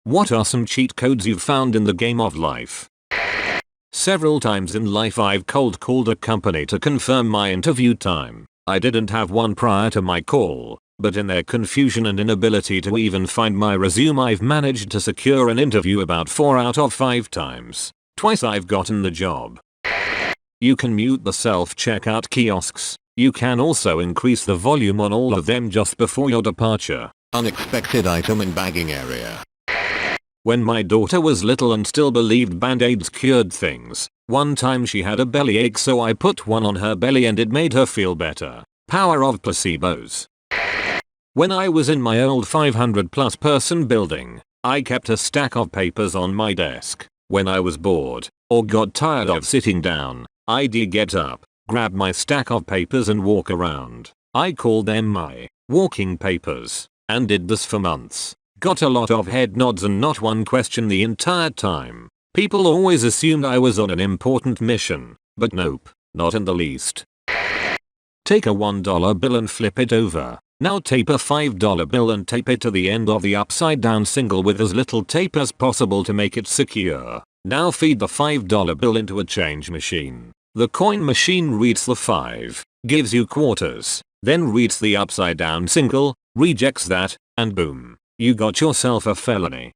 What are some cheat codes you've found in the game of life? Several times in life I've cold called a company to confirm my interview time. I didn't have one prior to my call, but in their confusion and inability to even find my resume I've managed to secure an interview about 4 out of 5 times. Twice I've gotten the job. You can mute the self-checkout kiosks. You can also increase the volume on all of them just before your departure. Unexpected item in bagging area. When my daughter was little and still believed band-aids cured things, one time she had a bellyache so I put one on her belly and it made her feel better. Power of placebos. When I was in my old 500+ person building, I kept a stack of papers on my desk. When I was bored, or got tired of sitting down, I'd get up, grab my stack of papers and walk around. I called them my walking papers, and did this for months. Got a lot of head nods and not one question the entire time. People always assumed I was on an important mission, but nope, not in the least. Take a $1 bill and flip it over. Now tape a $5 bill and tape it to the end of the upside down single with as little tape as possible to make it secure. Now feed the $5 bill into a change machine. The coin machine reads the 5, gives you quarters, then reads the upside down single, rejects that, and boom, you got yourself a felony.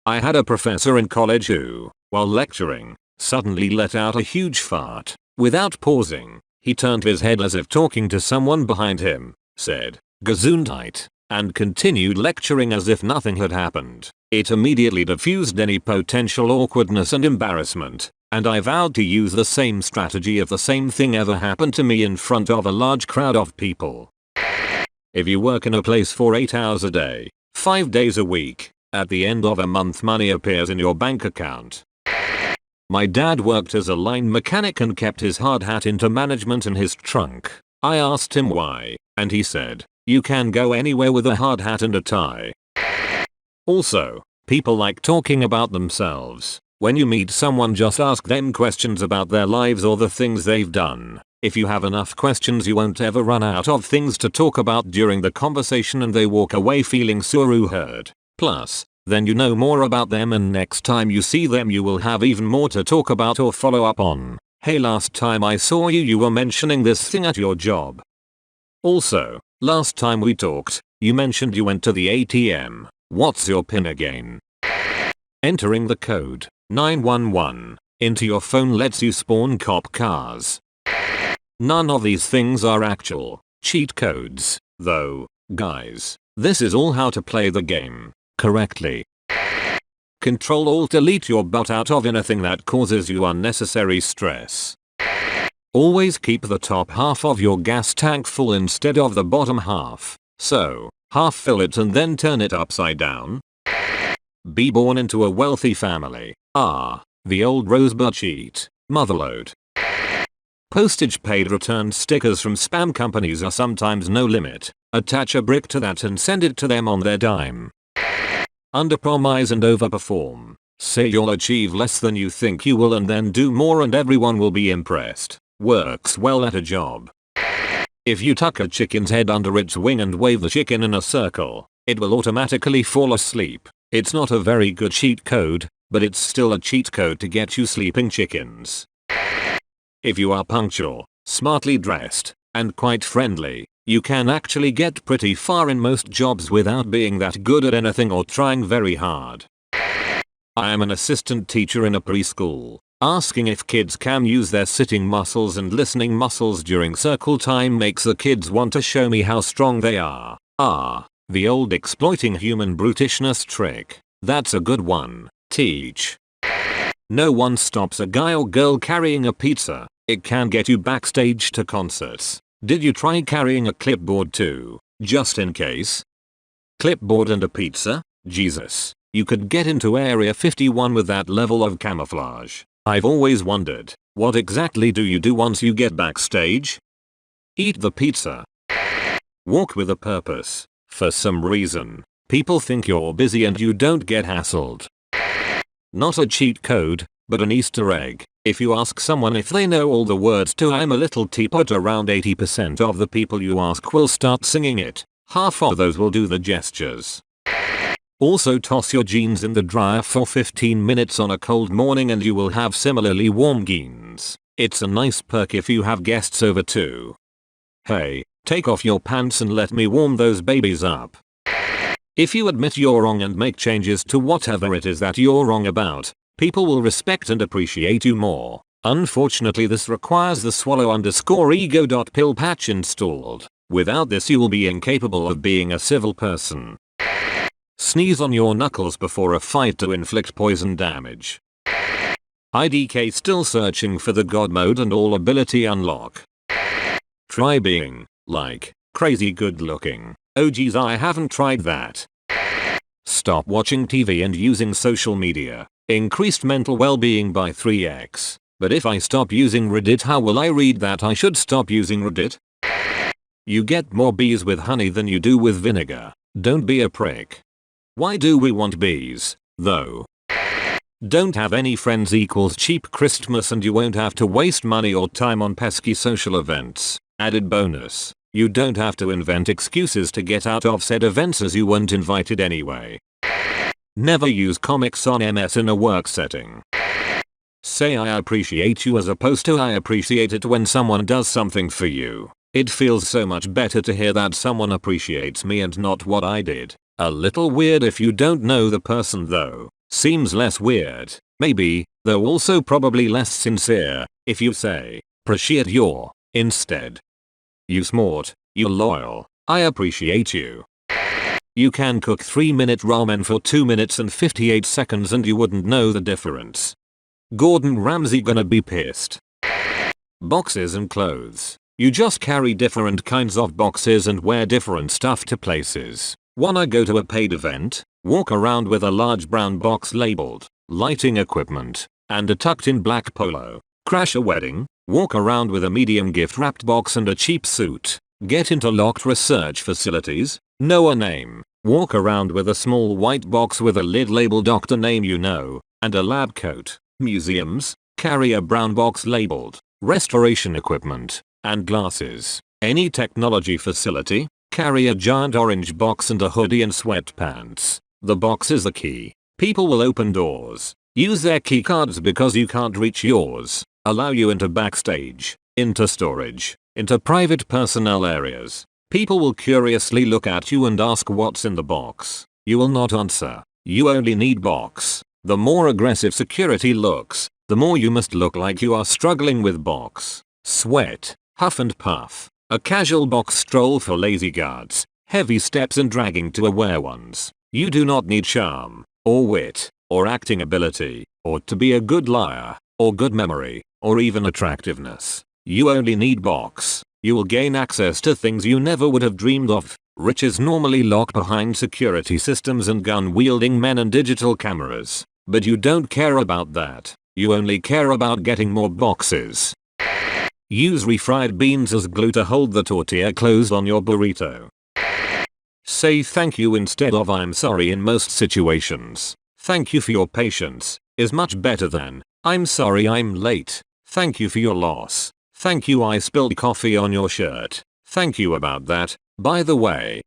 I had a professor in college who, while lecturing, suddenly let out a huge fart. Without pausing, he turned his head as if talking to someone behind him, said, "Gesundheit," and continued lecturing as if nothing had happened. It immediately diffused any potential awkwardness and embarrassment, and I vowed to use the same strategy if the same thing ever happened to me in front of a large crowd of people. If you work in a place for 8 hours a day, 5 days a week, at the end of a month money appears in your bank account. My dad worked as a line mechanic and kept his hard hat into management in his trunk. I asked him why, and he said, "You can go anywhere with a hard hat and a tie." Also, people like talking about themselves. When you meet someone, just ask them questions about their lives or the things they've done. If you have enough questions you won't ever run out of things to talk about during the conversation and they walk away feeling sure heard. Plus, then you know more about them and next time you see them you will have even more to talk about or follow up on. "Hey, last time I saw you were mentioning this thing at your job." Also, last time we talked, you mentioned you went to the ATM. What's your PIN again? Entering the code 911 into your phone lets you spawn cop cars. None of these things are actual cheat codes, though, guys. This is all how to play the game correctly. Control-Alt-Delete your butt out of anything that causes you unnecessary stress. Always keep the top half of your gas tank full instead of the bottom half. So, half fill it and then turn it upside down. Be born into a wealthy family. The old rosebud cheat. Motherload. Postage paid return stickers from spam companies are sometimes no limit. Attach a brick to that and send it to them on their dime. Underpromise and overperform. Say you'll achieve less than you think you will and then do more and everyone will be impressed. Works well at a job. If you tuck a chicken's head under its wing and wave the chicken in a circle, it will automatically fall asleep. It's not a very good cheat code, but it's still a cheat code to get you sleeping chickens. If you are punctual, smartly dressed, and quite friendly, you can actually get pretty far in most jobs without being that good at anything or trying very hard. I am an assistant teacher in a preschool. Asking if kids can use their sitting muscles and listening muscles during circle time makes the kids want to show me how strong they are. The old exploiting human brutishness trick. That's a good one. Teach. No one stops a guy or girl carrying a pizza. It can get you backstage to concerts. Did you try carrying a clipboard too, just in case? Clipboard and a pizza? Jesus. You could get into Area 51 with that level of camouflage. I've always wondered, what exactly do you do once you get backstage? Eat the pizza. Walk with a purpose. For some reason, people think you're busy and you don't get hassled. Not a cheat code, but an Easter egg. If you ask someone if they know all the words to "I'm a Little Teapot," around 80% of the people you ask will start singing it. Half of those will do the gestures. Also toss your jeans in the dryer for 15 minutes on a cold morning and you will have similarly warm jeans. It's a nice perk if you have guests over too. Hey, take off your pants and let me warm those babies up. If you admit you're wrong and make changes to whatever it is that you're wrong about, people will respect and appreciate you more. Unfortunately, this requires the swallow_ego.pill patch installed. Without this you will be incapable of being a civil person. Sneeze on your knuckles before a fight to inflict poison damage. IDK still searching for the God mode and all ability unlock. Try being, like, crazy good looking. Oh geez, I haven't tried that. Stop watching TV and using social media. Increased mental well-being by 3x. But if I stop using Reddit, how will I read that I should stop using Reddit? You get more bees with honey than you do with vinegar. Don't be a prick. Why do we want bees, though? Don't have any friends equals cheap Christmas and you won't have to waste money or time on pesky social events. Added bonus. You don't have to invent excuses to get out of said events as you weren't invited anyway. Never use comics on MS in a work setting. Say I appreciate you as opposed to I appreciate it when someone does something for you. It feels so much better to hear that someone appreciates me and not what I did. A little weird if you don't know the person though. Seems less weird, maybe, though also probably less sincere, if you say, appreciate your, instead. You smart, you loyal, I appreciate you. You can cook 3-minute ramen for 2 minutes and 58 seconds and you wouldn't know the difference. Gordon Ramsay gonna be pissed. Boxes and clothes. You just carry different kinds of boxes and wear different stuff to places. Wanna go to a paid event? Walk around with a large brown box labeled lighting equipment and a tucked in black polo. Crash a wedding? Walk around with a medium gift wrapped box and a cheap suit. Get into locked research facilities? Know a name. Walk around with a small white box with a lid labeled doctor name you know and a lab coat. Museums? Carry a brown box labeled restoration equipment and glasses. Any technology facility? Carry a giant orange box and a hoodie and sweatpants. The box is the key. People will open doors. Use their key cards because you can't reach yours. Allow you into backstage, into storage, into private personnel areas. People will curiously look at you and ask what's in the box. You will not answer. You only need box. The more aggressive security looks, the more you must look like you are struggling with box. Sweat, huff and puff. A casual box stroll for lazy guards. Heavy steps and dragging to aware ones. You do not need charm, or wit, or acting ability, or to be a good liar, or good memory, or even attractiveness. You only need box. You will gain access to things you never would have dreamed of. Riches normally lock behind security systems and gun-wielding men and digital cameras. But you don't care about that. You only care about getting more boxes. Use refried beans as glue to hold the tortilla closed on your burrito. Say thank you instead of I'm sorry in most situations. Thank you for your patience is much better than I'm sorry I'm late. Thank you for your loss. Thank you I spilled coffee on your shirt. Thank you about that, by the way.